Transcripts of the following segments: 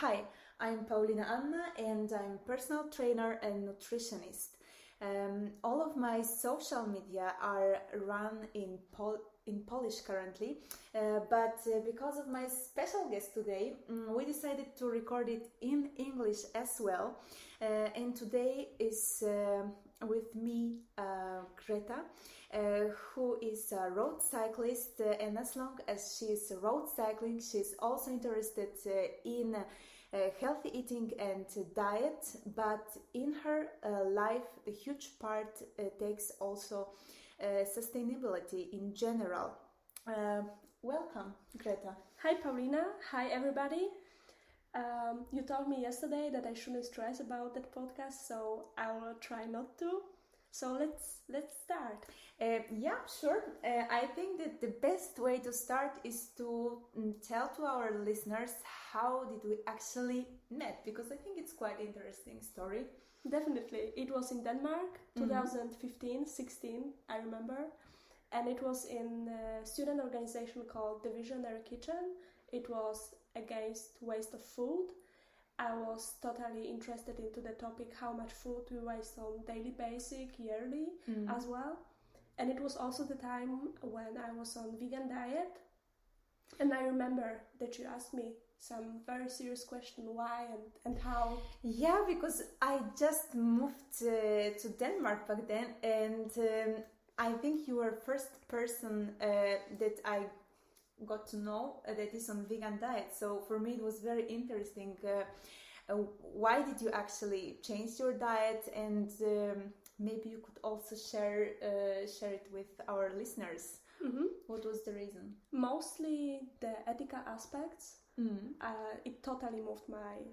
Hi, I'm Paulina Anna and I'm personal trainer and nutritionist. All of my social media are run in Polish currently, but because of my special guest today, we decided to record it in English as well. And today is with me Greta, who is a road cyclist, and as long as she is road cycling, she's also interested in healthy eating and diet, but in her life a huge part takes also sustainability in general. Welcome, Greta. Hi Paulina, hi everybody. You told me yesterday that I shouldn't stress about that podcast, so I will try not to. So let's start. Yeah, sure. I think that the best way to start is to tell to our listeners how did we actually met, because I think it's quite interesting story. Definitely. It was in Denmark, 2015-16, I remember. And it was in a student organization called the Visionary Kitchen. It was against waste of food. I was totally interested into the topic how much food we waste on daily basis, yearly as well. And it was also the time when I was on vegan diet. And I remember that you asked me some very serious question, why and how. Yeah, because I just moved to Denmark back then, and I think you were first person that I got to know that is on vegan diet. So for me it was very interesting. Why did you actually change your diet, and maybe you could also share it with our listeners. What was the reason? Mostly the ethical aspects. It totally moved my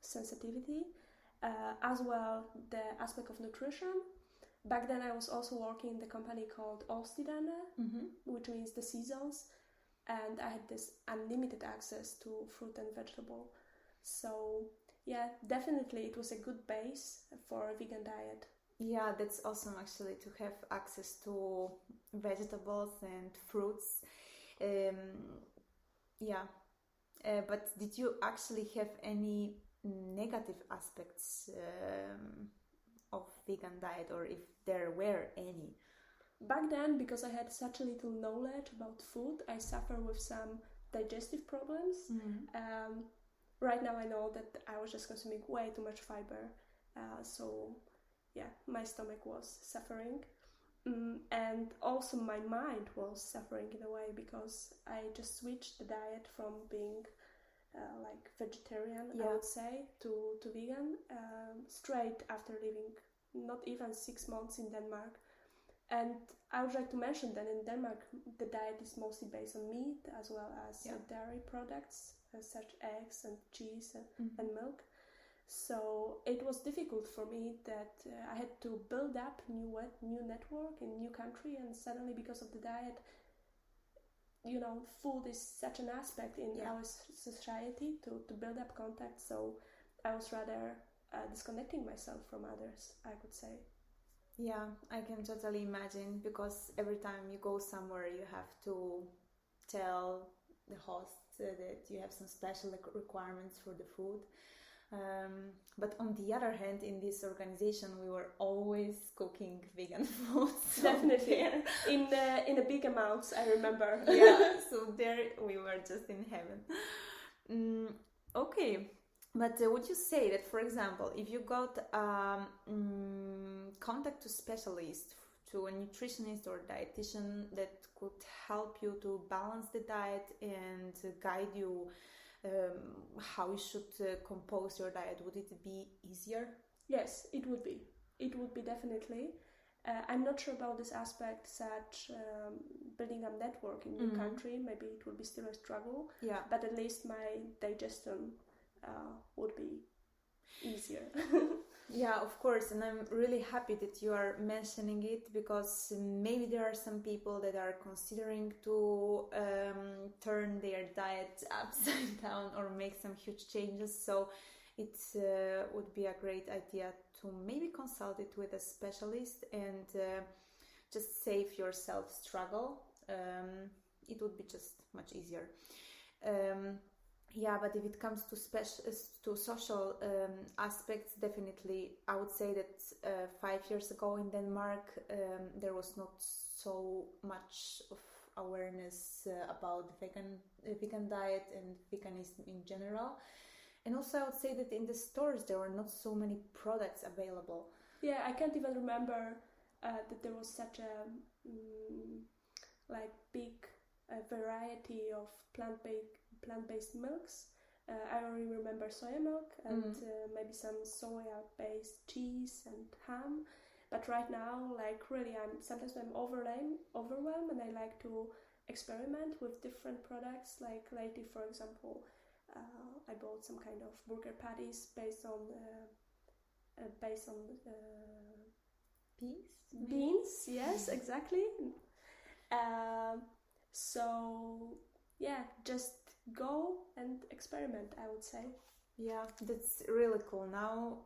sensitivity, as well the aspect of nutrition. Back then I was also working in the company called Årstiderne, which means the seasons, and I had this unlimited access to fruit and vegetable. So yeah, definitely it was a good base for a vegan diet. Yeah, that's awesome actually, to have access to vegetables and fruits. But did you actually have any negative aspects of vegan diet, or if there were any? Back then, because I had such a little knowledge about food, I suffered with some digestive problems. Right now I know that I was just consuming way too much fiber. So yeah, my stomach was suffering. And also my mind was suffering in a way, because I just switched the diet from being like vegetarian, I would say, to vegan straight after living not even 6 months in Denmark. And I would like to mention that in Denmark the diet is mostly based on meat as well as dairy products such eggs and cheese and milk. So it was difficult for me that I had to build up new network in new country, and suddenly because of the diet, you know, food is such an aspect in our society to build up contact. So I was rather disconnecting myself from others, I could say. Yeah, I can totally imagine, because every time you go somewhere you have to tell the host that you have some special requirements for the food. But on the other hand, in this organization we were always cooking vegan food. So definitely in the big amounts, I remember. Yeah, so there we were just in heaven. Okay, but would you say that, for example, if you got contact to specialist, to a nutritionist or dietitian that could help you to balance the diet and guide you how you should compose your diet, would it be easier? Yes, it would be. It would be definitely. I'm not sure about this aspect, such building a network in new country. Maybe it would be still a struggle. Yeah. But at least my digestion would be easier. Yeah, of course, and I'm really happy that you are mentioning it, because maybe there are some people that are considering to turn their diet upside down or make some huge changes. So it would be a great idea to maybe consult it with a specialist and just save yourself struggle. It would be just much easier. Yeah, but if it comes to to social aspects, definitely I would say that 5 years ago in Denmark there was not so much of awareness about vegan diet and veganism in general. And also I would say that in the stores there were not so many products available. Yeah, I can't even remember that there was such a big variety of plant-based milks. I only remember soya milk and maybe some soya-based cheese and ham. But right now, like really, I'm overwhelmed, and I like to experiment with different products. Like lately, for example, I bought some kind of burger patties based on beans. Yes, exactly. So yeah, just go and experiment, I would say. Yeah, that's really cool. Now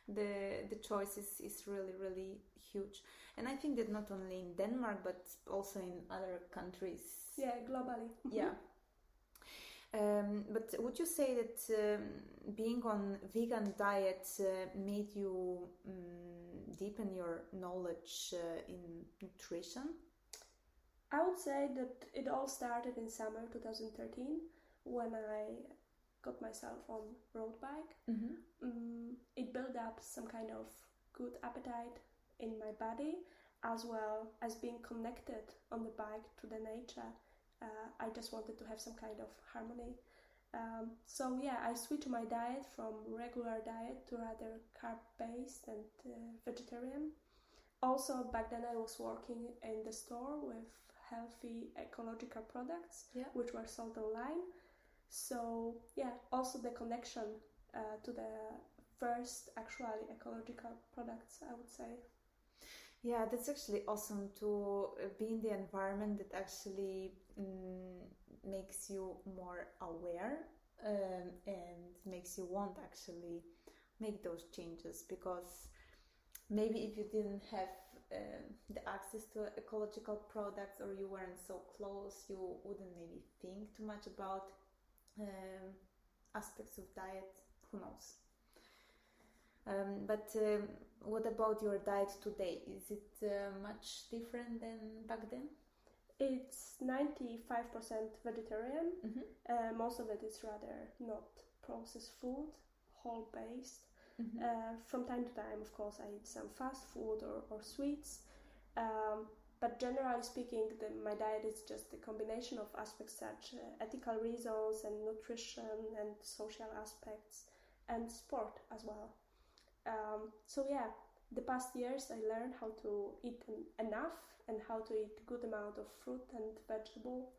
the choice is really, really huge. And I think that not only in Denmark but also in other countries. Yeah, globally. Yeah. But would you say that being on vegan diet made you deepen your knowledge in nutrition? I would say that it all started in summer 2013 when I got myself on road bike. It built up some kind of good appetite in my body, as well as being connected on the bike to the nature. I just wanted to have some kind of harmony. So yeah, I switched my diet from regular diet to rather carb-based and vegetarian. Also, back then I was working in the store with healthy ecological products, which were sold online. So yeah, also the connection to the first actually ecological products, I would say. Yeah, that's actually awesome to be in the environment that actually makes you more aware and makes you want actually make those changes, because maybe if you didn't have the access to ecological products or you weren't so close, you wouldn't maybe think too much about aspects of diet. Who knows? But what about your diet today? Is it much different than back then? It's 95% vegetarian. Most of it is rather not processed food, whole-based. From time to time, of course, I eat some fast food or sweets. But generally speaking, my diet is just a combination of aspects such ethical reasons and nutrition and social aspects and sport as well. So yeah, the past years I learned how to eat enough and how to eat good amount of fruit and vegetable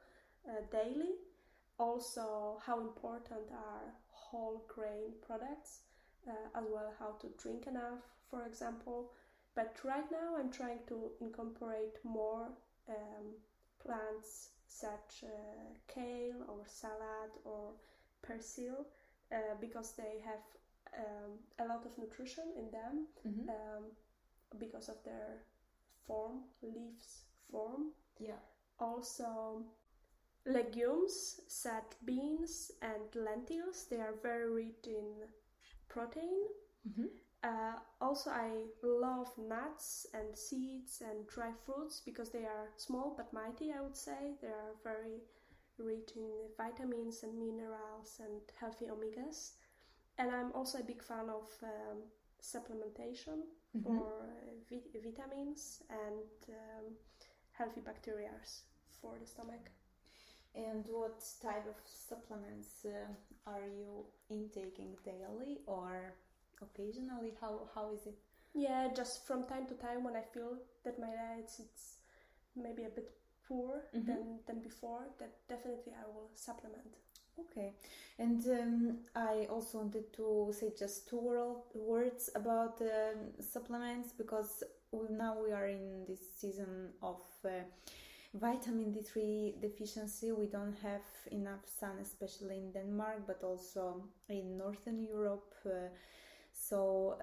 daily. Also, how important are whole grain products, as well how to drink enough, for example. But right now I'm trying to incorporate more plants such kale or salad or persil, because they have a lot of nutrition in them, because of their leaves form. Yeah. Also, legumes such beans and lentils, they are very rich in protein. Also, I love nuts and seeds and dry fruits because they are small but mighty, I would say. They are very rich in vitamins and minerals and healthy omegas. And I'm also a big fan of supplementation for vitamins and healthy bacteria for the stomach. And what type of supplements are you intaking daily or occasionally? How is it? Yeah, just from time to time when I feel that my diet is maybe a bit poor than before, that definitely I will supplement. Okay, and I also wanted to say just two words about supplements, because now we are in this season of vitamin D3 deficiency. We don't have enough sun, especially in Denmark, but also in Northern Europe. So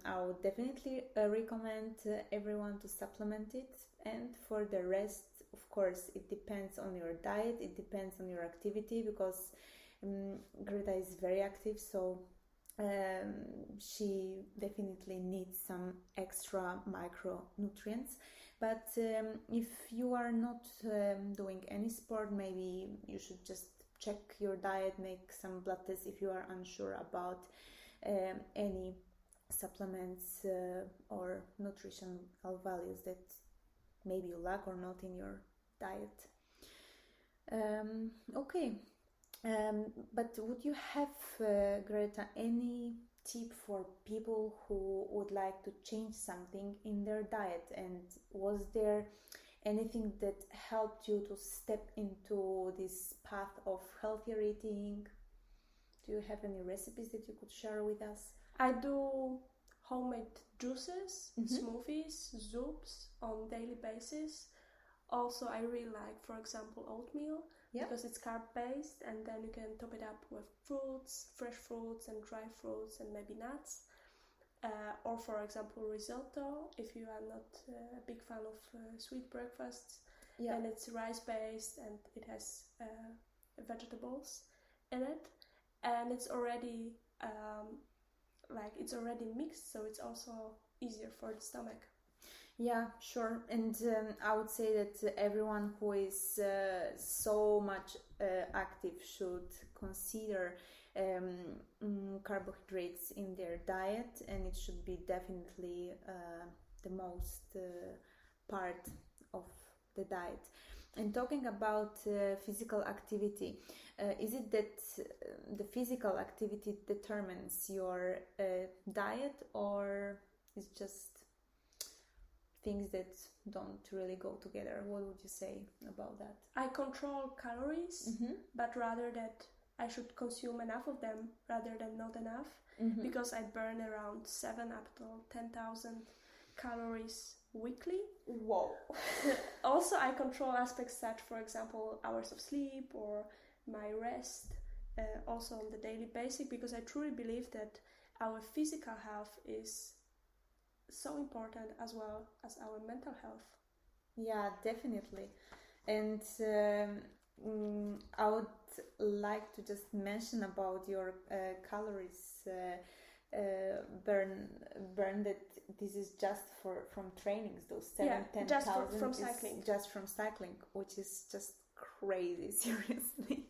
I would definitely recommend everyone to supplement it. And for the rest, of course, it depends on your diet, it depends on your activity, because Greta is very active, so she definitely needs some extra micronutrients. But if you are not doing any sport, maybe you should just check your diet, make some blood tests if you are unsure about any supplements or nutritional values that maybe you lack or not in your diet. Okay. But would you have, Greta, any tip for people who would like to change something in their diet? And was there anything that helped you to step into this path of healthier eating? Do you have any recipes that you could share with us? I do homemade juices, smoothies, soups on daily basis. Also, I really like, for example, oatmeal. Yep. Because it's carb based, and then you can top it up with fruits, fresh fruits and dry fruits, and maybe nuts. Or for example, risotto, if you are not a big fan of sweet breakfasts. Yep. And it's rice based and it has vegetables in it, and it's already it's already mixed, so it's also easier for the stomach. Yeah, sure. And I would say that everyone who is so much active should consider carbohydrates in their diet, and it should be definitely the most part of the diet. And talking about physical activity, is it that the physical activity determines your diet, or is just things that don't really go together? What would you say about that? I control calories, but rather that I should consume enough of them rather than not enough, because I burn around 7 up to 10,000 calories weekly. Whoa. Also, I control aspects such, for example, hours of sleep or my rest, also on the daily basis, because I truly believe that our physical health is so important as well as our mental health. Yeah, definitely. And I would like to just mention about your calories burn that this is just from trainings, those 10,000 just from cycling. Just from cycling, which is just crazy, seriously.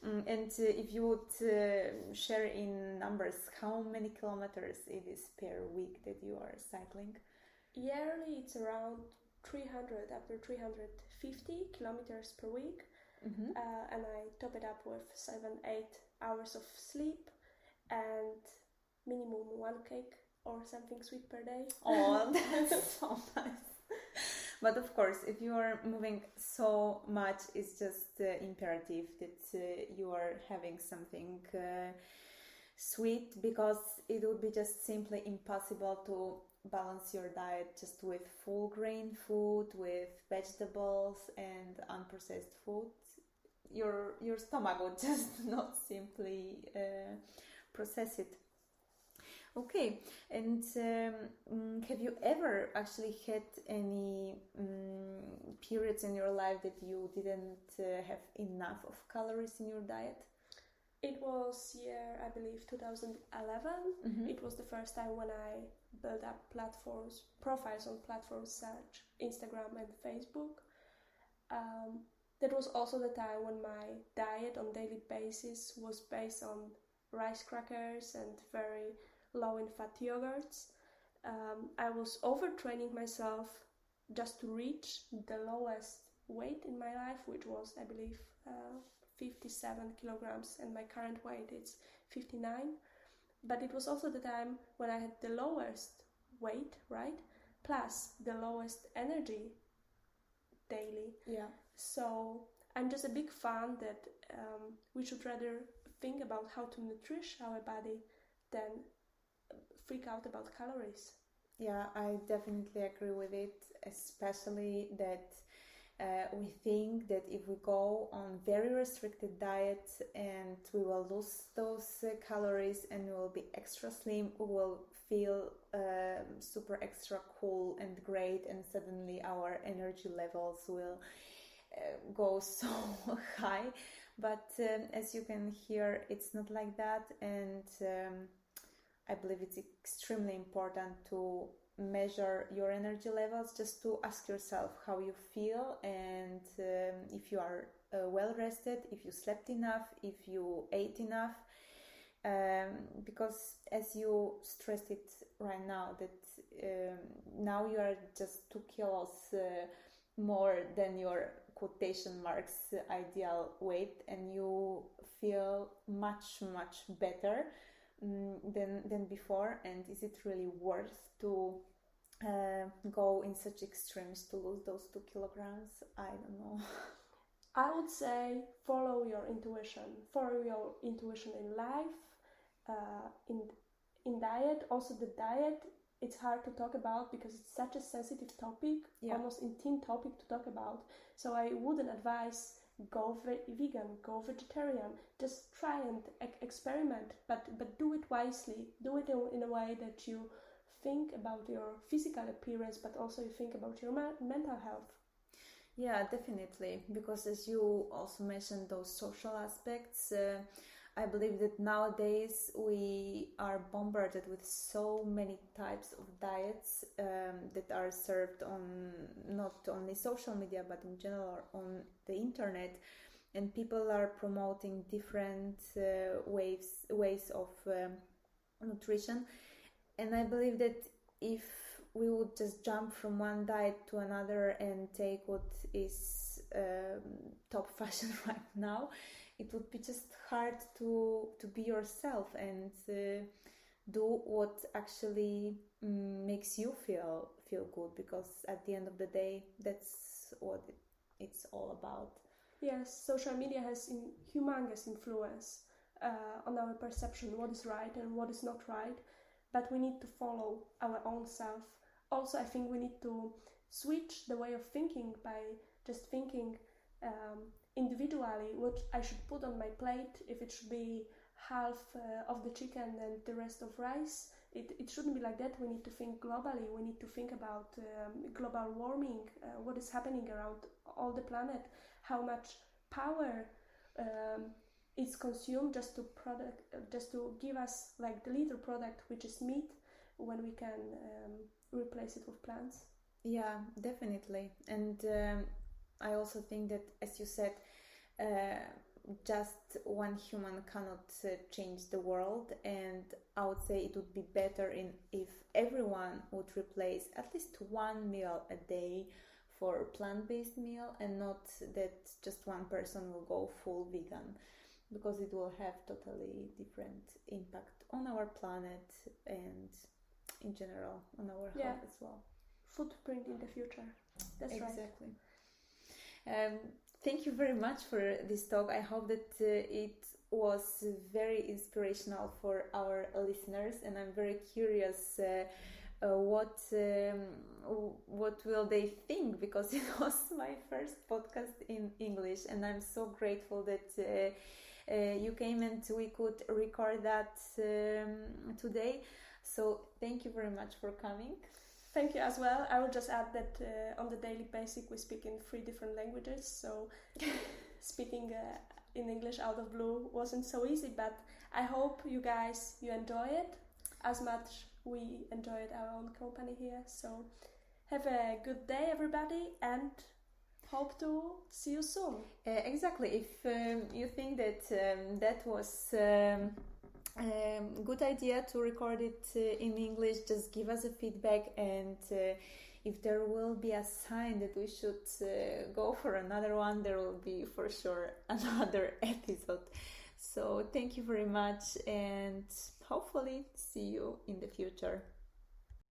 And if you would share in numbers, how many kilometers it is per week that you are cycling? Yearly, it's around 300 up to 350 kilometers per week. And I top it up with 7-8 hours of sleep and minimum 1 cake or something sweet per day. Oh, that's so nice. But of course, if you are moving so much, it's just imperative that you are having something sweet, because it would be just simply impossible to balance your diet just with full grain food, with vegetables and unprocessed food. Your stomach would just not simply process it. Okay, and have you ever actually had any periods in your life that you didn't have enough of calories in your diet? It was year, I believe, 2011. It was the first time when I built up profiles on platforms such Instagram and Facebook. That was also the time when my diet on daily basis was based on rice crackers and very low in fat yogurts. I was overtraining myself just to reach the lowest weight in my life, which was, I believe, 57 kilograms, and my current weight is 59. But it was also the time when I had the lowest weight, right? Plus the lowest energy daily. Yeah. So I'm just a big fan that we should rather think about how to nourish our body than freak out about calories. Yeah, I definitely agree with it, especially that We think that if we go on very restricted diet and we will lose those calories and we will be extra slim, we will feel super extra cool and great, and suddenly our energy levels will go so high. But as you can hear, it's not like that, and I believe it's extremely important to measure your energy levels, just to ask yourself how you feel, and if you are well rested, if you slept enough, if you ate enough, because as you stressed it right now, that now you are just 2 kilos more than your quotation marks ideal weight, and you feel much better than before. And is it really worth to go in such extremes to lose those 2 kilograms? I don't know. I would say follow your intuition. Follow your intuition in life, in diet. Also the diet, it's hard to talk about because it's such a sensitive topic, almost intimate topic to talk about. So I wouldn't advise go vegan, go vegetarian. Just try and experiment, but do it wisely. Do it in a way that you think about your physical appearance, but also you think about your mental health. Yeah, definitely, because as you also mentioned those social aspects, I believe that nowadays we are bombarded with so many types of diets that are served on not only social media but in general on the internet, and people are promoting different ways of nutrition. And I believe that if we would just jump from one diet to another and take what is top fashion right now, it would be just hard to be yourself and do what actually makes you feel good, because at the end of the day, that's what it's all about. Yes, social media has humongous influence on our perception, what is right and what is not right, but we need to follow our own self. Also, I think we need to switch the way of thinking by just thinking individually what I should put on my plate. If it should be half of the chicken and the rest of rice, it shouldn't be like that. We need to think globally. We need to think about global warming, what is happening around all the planet, how much power is consumed just to give us like the little product which is meat, when we can replace it with plants. Yeah, definitely. And I also think that, as you said, just one human cannot change the world, and I would say it would be better if everyone would replace at least one meal a day for plant-based meal, and not that just one person will go full vegan, because it will have totally different impact on our planet and in general on our health as well. Footprint in the future. That's exactly. Right. Thank you very much for this talk. I hope that it was very inspirational for our listeners, and I'm very curious what will they think, because it was my first podcast in English, and I'm so grateful that you came and we could record that today. So thank you very much for coming. Thank you as well. I will just add that on the daily basis we speak in 3 different languages, so speaking in English out of blue wasn't so easy, but I hope you enjoy it as much we enjoyed our own company here. So have a good day, everybody, and hope to see you soon. Exactly. If you think that that was good idea to record it in English, just give us a feedback, and if there will be a sign that we should go for another one, there will be for sure another episode. So thank you very much, and hopefully see you in the future.